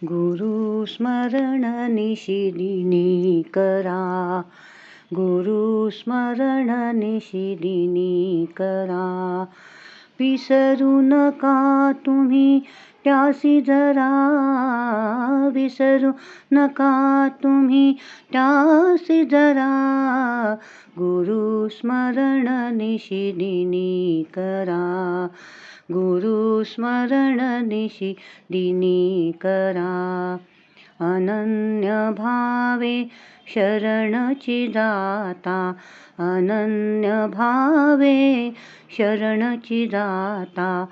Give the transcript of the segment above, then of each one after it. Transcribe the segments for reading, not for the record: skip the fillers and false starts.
गुरु स्मरण निशिदिनी करा, गुरु स्मरण निशिदिनी करा. विसरू नका तुम्ही त्यासी जरा, विसरू नका तुम्ही त्यासी जरा. गुरु स्मरण निशिदिनी करा, गुरु स्मरण निशिदिनी करा. अनन्य भावे शरणची जाता, अनन्य भावे शरणची जाता.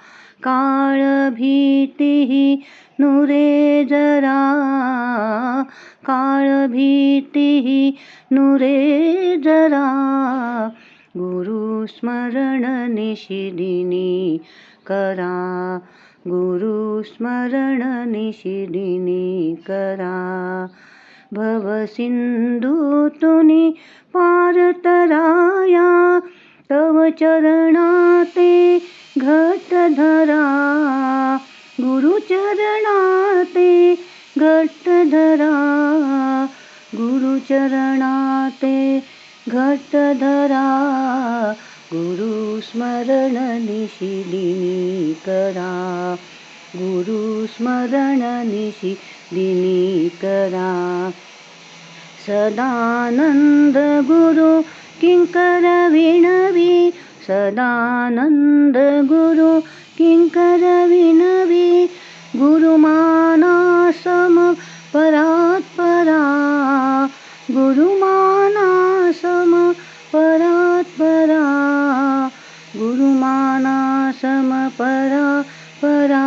काळ भीतीही नुरे जरा, काळ भीतीही नुरे जरा. गुरु स्मरण निशिदिनी करा, गुरु स्मरण निशिदिनी करा. भवसिंधूतुनी पार तराया, तव चरणाते घट धरा. गुरु चरणाते घट धरा, गुरु चरणाते घट धरा. गुरु स्मरण निशिदिनी करा, गुरु स्मरण निशिदिनी करा. सदानंद गुरु किंकर विणवी, सदानंद गुरु किंकर विणवी. गुरुमाना सम परात्परा, गुरुमाना सम परात्परा. गुरुमाना सम परात्परा.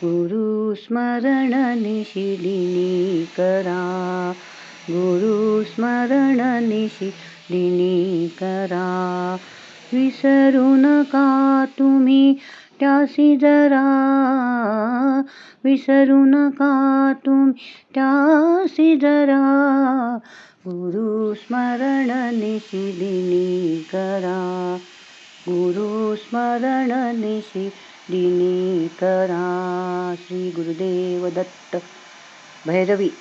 गुरु स्मरण निशिदिनी करा, गुरु स्मरण निशिदिनी करा. विसरू नका तुम्ही त्यासी जरा, विसरू नका तुम्ही त्यासी जरा. गुरु स्मरण निशिदिनी करा, गुरु स्मरण निशिदिनी करा. श्री गुरुदेव दत्त. भैरवी.